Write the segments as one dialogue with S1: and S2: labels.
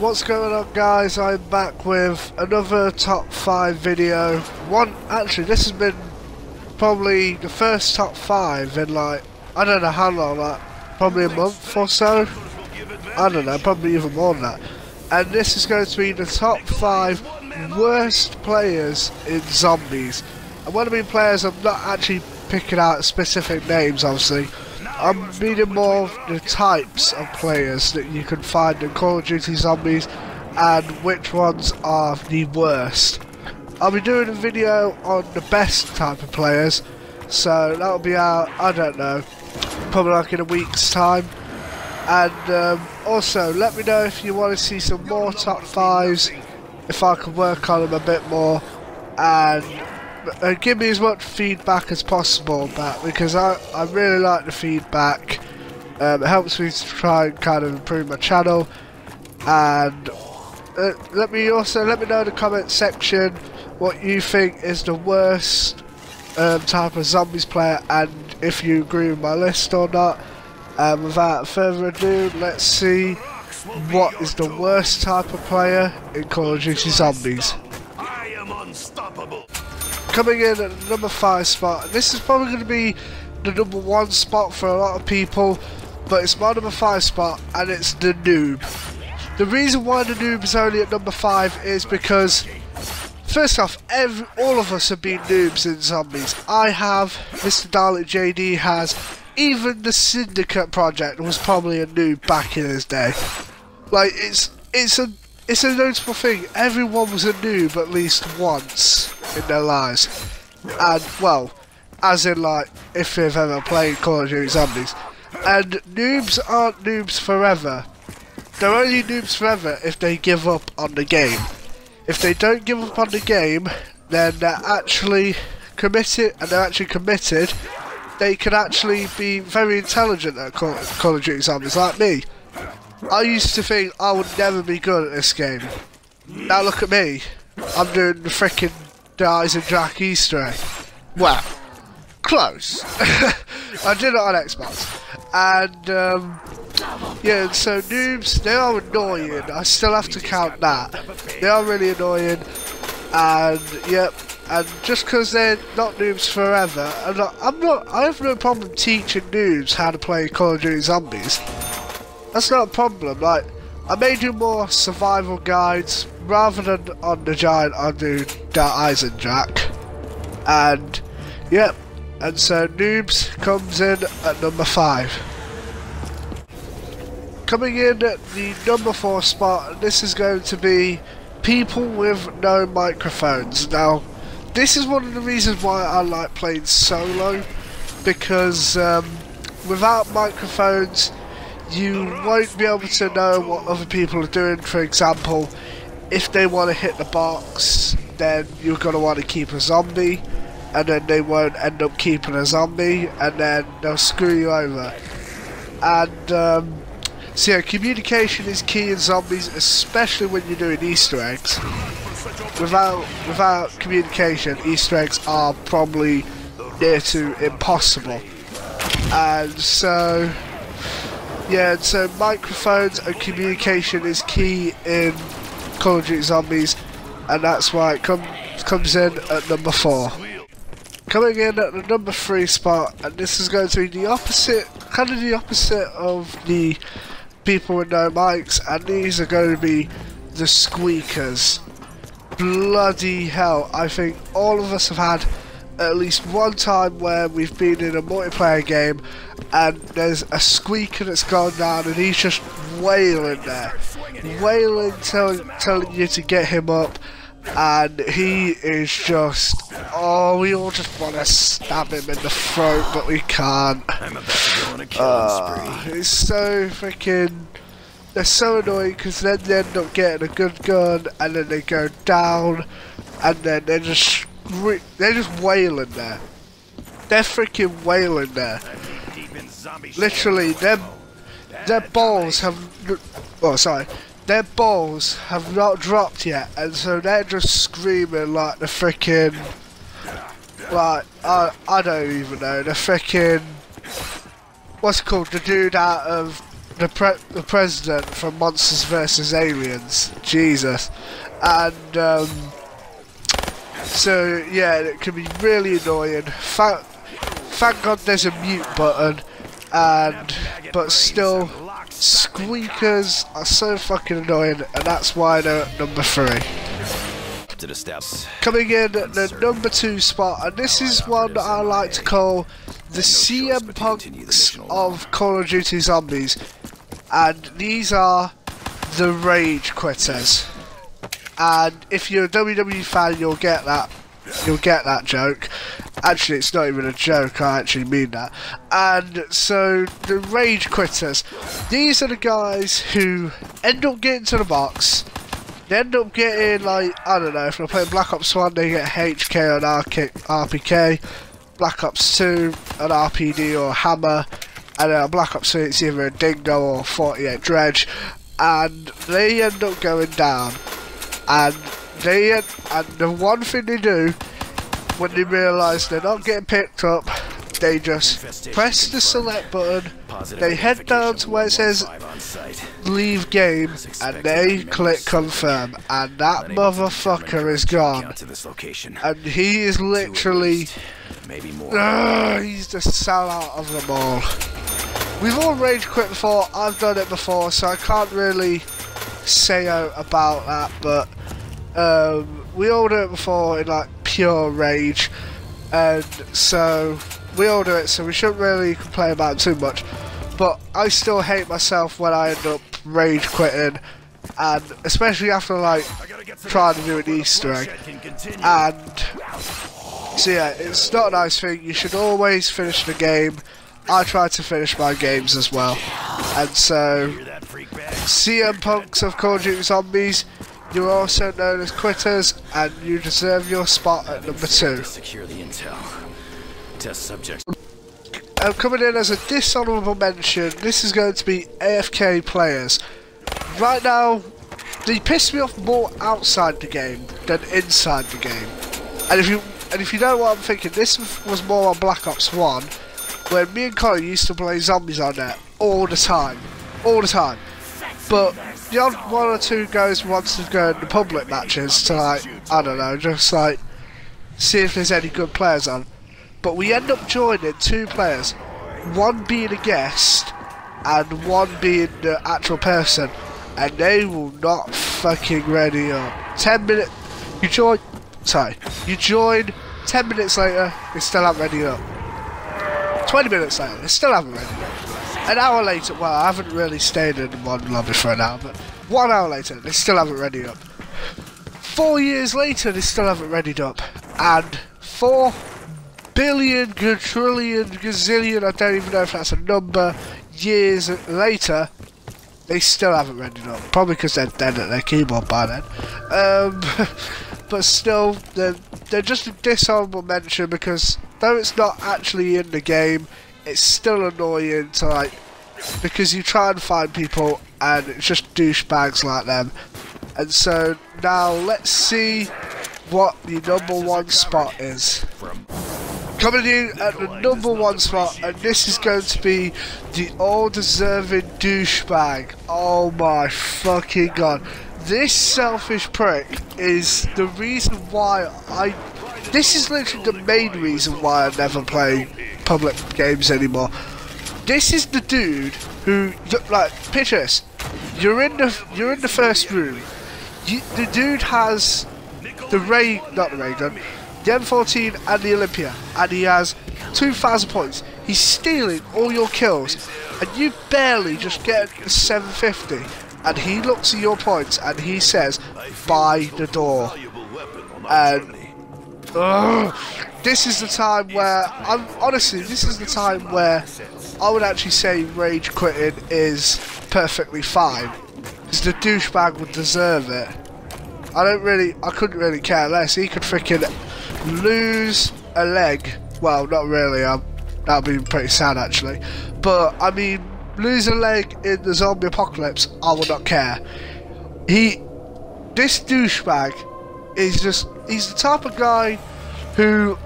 S1: What's going on, guys? I'm back with another top 5 video. Actually, this has been probably the first top 5 in like, I don't know how long, like probably a month or so. I don't know, probably even more than that. And this is going to be the top 5 worst players in zombies. And when I mean players, I'm not actually picking out specific names, obviously. I'm meaning more of the types of players that you can find in Call of Duty Zombies and which ones are the worst. I'll be doing a video on the best type of players, so that'll be out, I don't know, probably like in a week's time. And also let me know if you want to see some more top 5s, if I can work on them a bit more, and give me as much feedback as possible back, because I really like the feedback. It helps me to try and kind of improve my channel. And let me know in the comment section what you think is the worst type of zombies player, and if you agree with my list or not. Without further ado, let's see what is the worst type of player in Call of Duty Zombies.
S2: I am unstoppable.
S1: Coming in at the number 5 spot, and this is probably going to be the number 1 spot for a lot of people, but it's my number 5 spot, and it's the Noob. The reason why the Noob is only at number 5 is because, first off, all of us have been noobs in zombies. I have, Mr. Dalek JD has, even the Syndicate project was probably a noob back in his day. Like, it's a notable thing. Everyone was a noob at least once in their lives. And, well, as in like, if they've ever played Call of Duty Zombies. And noobs aren't noobs forever. They're only noobs forever if they give up on the game. If they don't give up on the game, then they're actually committed, and they're actually committed. They can actually be very intelligent at Call of Duty Zombies, like me. I used to think I would never be good at this game. Now look at me. I'm doing the frickin' Eyes and Jack Easter egg. Well, close. I did it on Xbox. And, yeah, so noobs, they are annoying. I still have to count that. They are really annoying. And, yep. And just because they're not noobs forever, I have no problem teaching noobs how to play Call of Duty Zombies. That's not a problem. Like, I may do more survival guides rather than on the giant. I'll do Eyes and Jack, and yep. And so Noobs comes in at number 5. Coming in at the number 4 spot, this is going to be people with no microphones. Now, this is one of the reasons why I like playing solo, because without microphones you won't be able to know what other people are doing. For example, if they want to hit the box, then you're going to want to keep a zombie, and then they won't end up keeping a zombie, and then they'll screw you over. And so yeah, communication is key in zombies, especially when you're doing Easter eggs. Without communication, Easter eggs are probably near to impossible. And so, yeah, so microphones and communication is key in Call of Duty Zombies, and that's why it comes in at number 4. Coming in at the number 3 spot, and this is going to be the opposite, kind of the opposite of the people with no mics, and these are going to be the squeakers. Bloody hell, I think all of us have had at least one time where we've been in a multiplayer game and there's a squeaker that's gone down and he's just wailing there, wailing, telling you to get him up, and he is just, oh, we all just want to stab him in the throat, but we can't.
S2: I'm about to go on a killing spree.
S1: It's so freaking, they're so annoying, because then they end up getting a good gun and then they go down and then they're just wailing there. They're freaking wailing there. Literally, their balls have, oh sorry, their balls have not dropped yet, and so they're just screaming like the freaking, like, I don't even know, the freaking, what's it called, the dude out of the president from Monsters vs Aliens. Jesus. And so yeah, it can be really annoying. Thank God there's a mute button, but still, squeakers are so fucking annoying, and that's why they're at number 3. Coming in at the number 2 spot, and this is one that I like to call the CM Punks of Call of Duty Zombies, and these are the Rage Quitters. And if you're a WWE fan, you'll get that joke. Actually, it's not even a joke, I actually mean that. And so, the Rage Quitters, these are the guys who end up getting to the box. They end up getting, like, I don't know, if they're playing Black Ops 1, they get HK on RPK, Black Ops 2, an RPD or a hammer, and then Black Ops 3, it's either a dingo or 48 dredge, and they end up going down. And the one thing they do, when they realise they're not getting picked up, they just press the select button, they head down to where it says leave game, and they click confirm, and that motherfucker is gone. And he is literally, he's the sellout of them all. We've all rage quit before, I've done it before, so I can't really say about that, but we all do it before in like pure rage, and so we all do it, so we shouldn't really complain about it too much. But I still hate myself when I end up rage quitting, and especially after like trying to do an Easter egg. And so yeah, it's not a nice thing. You should always finish the game. I try to finish my games as well, and so CM Punks of Call of Duty Zombies, you're also known as quitters, and you deserve your spot at number 2. Coming in as a dishonorable mention, this is going to be AFK players. Right now, they piss me off more outside the game than inside the game. And if you know what I'm thinking, this was more on Black Ops 1, when me and Connor used to play zombies on there all the time. But the odd 1 or 2 guys wants to go in the public matches to, like, I don't know, just like see if there's any good players on. But we end up joining 2 players, one being a guest and one being the actual person, and they will not fucking ready up. 10 minutes, you join 10 minutes later, they still haven't ready up. 20 minutes later, they still haven't ready up. An hour later, well, I haven't really stayed in one lobby for an hour, but 1 hour later, they still haven't readied up. 4 years later, they still haven't readied up. And 4 billion, quadrillion, gazillion, I don't even know if that's a number, years later, they still haven't readied up. Probably because they're dead at their keyboard by then. But still, they're just a dishonorable mention, because though it's not actually in the game, it's still annoying to, like, because you try and find people and it's just douchebags like them. And so now let's see what the number 1 spot is. Coming in at the number 1 spot, and this is going to be the all-deserving douchebag. Oh my fucking god. This selfish prick is the reason why this is literally the main reason why I never play public games anymore. This is the dude who, like, picture this. You're in the first room. The dude has the not the ray gun, the M14 and the Olympia, and he has 2,000 points. He's stealing all your kills, and you barely just get 750. And he looks at your points and he says, "Buy the door." And this is the time where this is the time where I would actually say rage quitting is perfectly fine, because the douchebag would deserve it. I couldn't really care less. He could freaking lose a leg. Well, not really. That'd be pretty sad actually. But I mean, lose a leg in the zombie apocalypse, I would not care. This douchebag is he's the type of guy who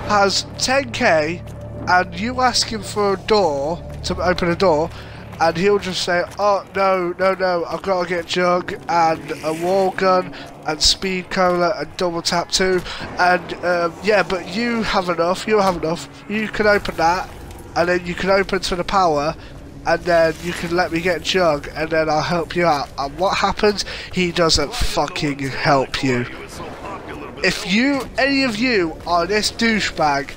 S1: has 10k and you ask him for a door, to open a door, and he'll just say, oh no, I've got to get jug and a wall gun and speed cola and double tap 2, and yeah, but you have enough, you can open that, and then you can open to the power, and then you can let me get jug, and then I'll help you out. And what happens? He doesn't fucking help you. If any of you are this douchebag,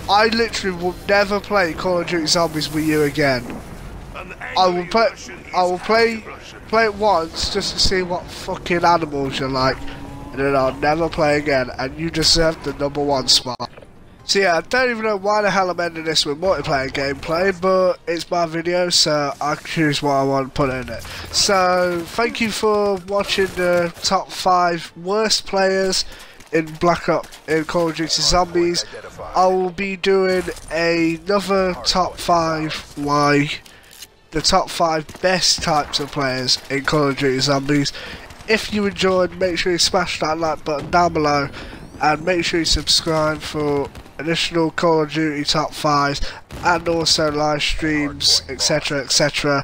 S1: I literally will never play Call of Duty Zombies with you again. I will play it once just to see what fucking animals you're like, and then I'll never play again, and you deserve the #1 spot. So yeah, I don't even know why the hell I'm ending this with multiplayer gameplay, but it's my video, so I choose what I want to put in it. So thank you for watching the top 5 worst players in Call of Duty Zombies. I will be doing another top 5 the top 5 best types of players in Call of Duty Zombies. If you enjoyed, make sure you smash that like button down below, and make sure you subscribe for additional Call of Duty top 5s and also live streams, etc.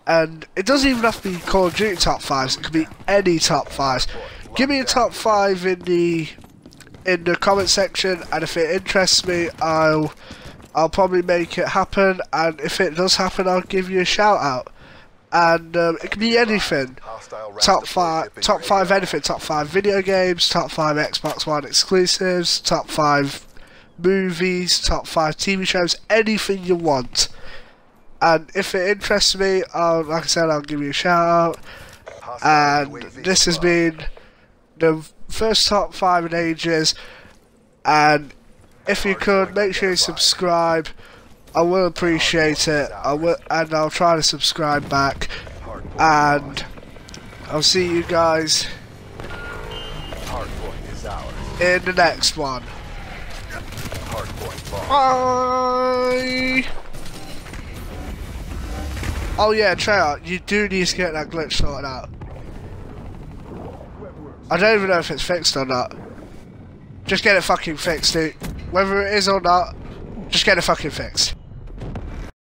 S1: And it doesn't even have to be Call of Duty top 5s, it could be any top 5s. Give me a top 5 in the comment section, and if it interests me, I'll probably make it happen, and if it does happen, I'll give you a shout out. And it can be anything. Top 5 anything. Top 5 video games, top 5 Xbox One exclusives, top 5 movies, top 5 TV shows, anything you want. And if it interests me, like I said, I'll give you a shout out. And this has been the first top 5 in ages, and if you could, make sure you subscribe. I will appreciate it. And I'll try to subscribe back, and I'll see you guys in the next one. Bye. Oh yeah, Treyarch, you do need to get that glitch sorted out. I don't even know if it's fixed or not. Just get it fucking fixed, dude. Whether it is or not, just get it fucking fixed.